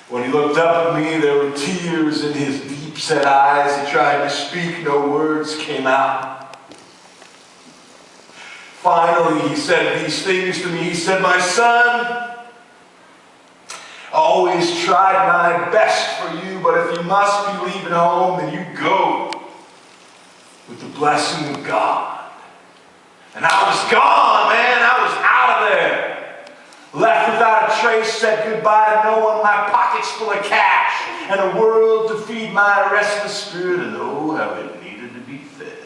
When he looked up at me, there were tears in his deep-set eyes. He tried to speak, no words came out. Finally, he said these things to me. He said, "My son, I always tried my best for you, but if you must be leaving home, then you go with the blessing of God." And I was gone, man. I was out of there. Left without a trace, said goodbye to no one, my pockets full of cash, and a world to feed my restless spirit, and oh, how it needed to be fed.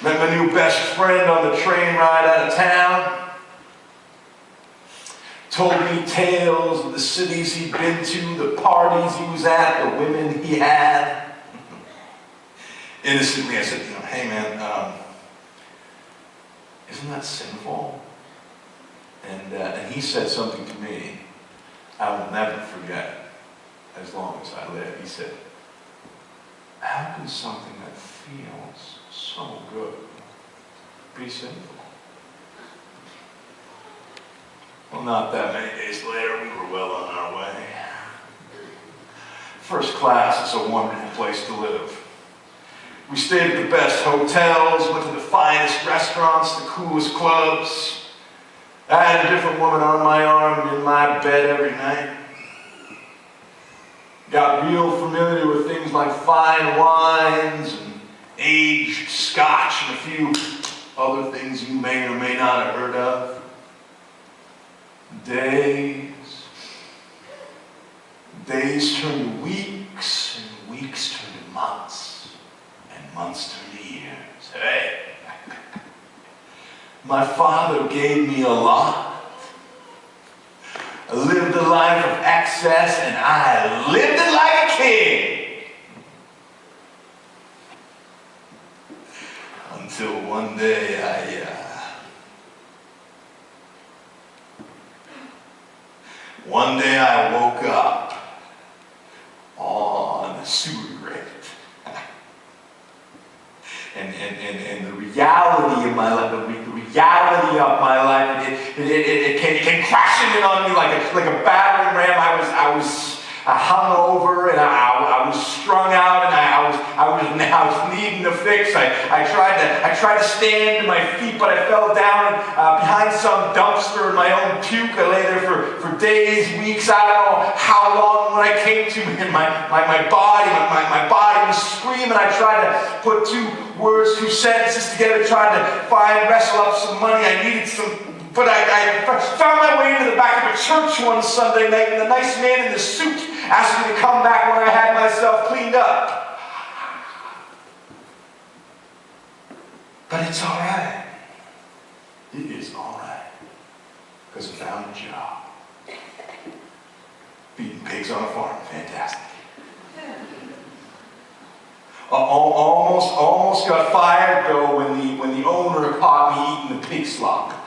Met my new best friend on the train ride out of town. Told me tales of the cities he'd been to, the parties he was at, the women he had. Innocently, I said, "Hey man, isn't that sinful?" And he said something to me I will never forget as long as I live. He said, "How can something that feels so good be sinful?" Well, not that many days later, we were well on our way. First class is a wonderful place to live. We stayed at the best hotels, went to the finest restaurants, the coolest clubs. I had a different woman on my arm and in my bed every night. Got real familiar with things like fine wines and aged scotch and a few other things you may or may not have heard of. Days turned to weeks, and weeks turned to months, and months turned to years. Hey, my father gave me a lot. I lived a life of excess, and I lived it like a king. Until one day I woke up on a sewer grate. And the reality of my life, it came crashing in on me like a battering ram. I was hung over, and I was strung out, and I was needing a fix. I tried to stand to my feet, but I fell down behind some dumpster in my own puke. I lay there for days, weeks. I don't know how long when I came to, and my body was screaming. I tried to put two sentences together, tried to wrestle up some money. I needed some. But I found my way into the back of a church one Sunday night, and the nice man in the suit asked me to come back when I had myself cleaned up. But it's all right. It is all right. Because I found a job. Feeding pigs on a farm. Fantastic. Almost got fired, though, when the owner caught me eating the pig slop.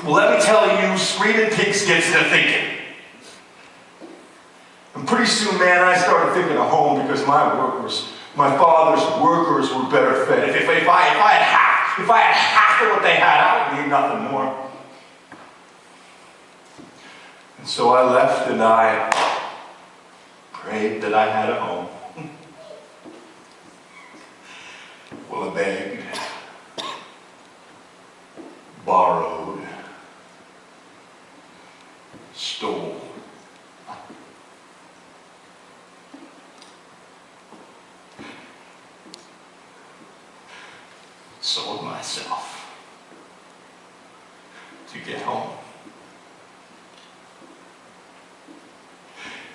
Well, let me tell you, screaming pigs gets you to thinking. And pretty soon, man, I started thinking of home, because my father's workers were better fed. If I had half of what they had, I would need nothing more. And so I left, and I prayed that I had a home. Well, I begged, borrowed, stole. Sold myself to get home.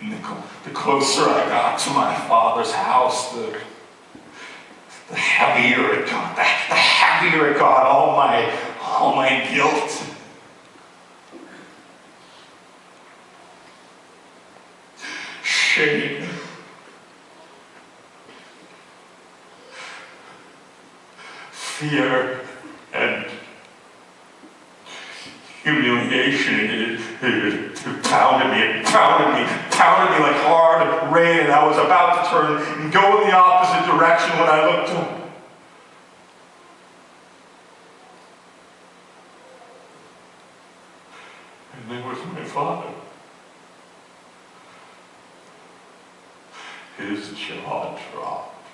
And the closer I got to my father's house, the heavier it got. The heavier it got. All my guilt. Shame. Fear and humiliation. It pounded me like hard rain, and I was about to turn and go in the opposite direction when I looked up. And there was my father. His jaw dropped.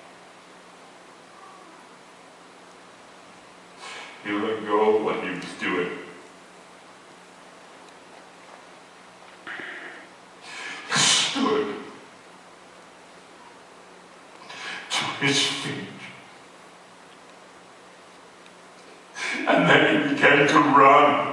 He let go of what he was doing. He stood to his feet. And then he began to run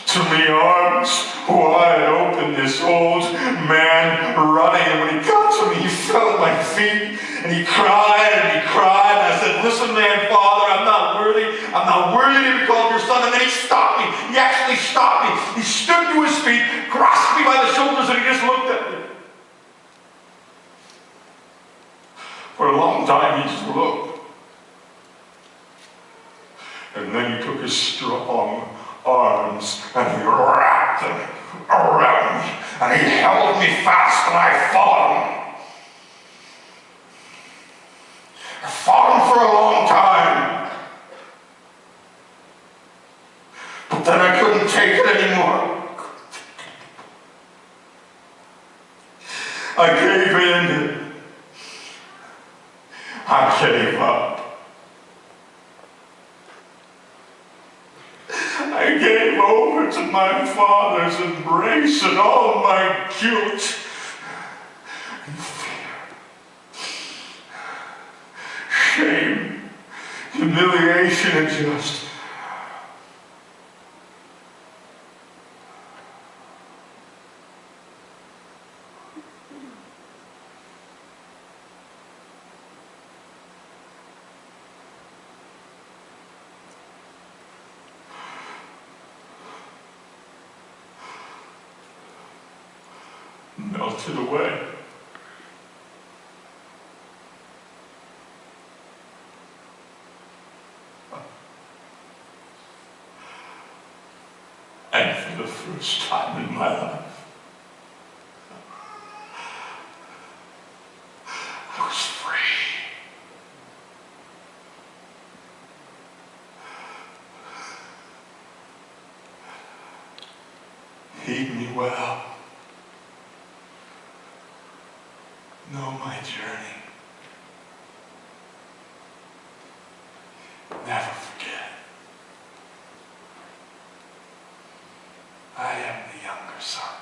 to the arms wide open, this old man running. And when he got to me, he fell at my feet and he cried and he cried. And I said, listen, man, Father, I'm not worthy to be called your son. And then he stopped me. He actually stopped me. He stood to his feet, grasped me by the shoulders, and he just looked at me. For a long time, he just looked. And then he took his strong arms and he wrapped them around me. And he held me fast and I fought him. I fought him for a long time. But then I couldn't take it anymore. I gave in. I gave up. I gave over to my father's embrace and all my guilt and fear, shame, humiliation, and just melted away. And for the first time in my life, I was free. Heed me well. Know my journey. Never forget. I am the younger son.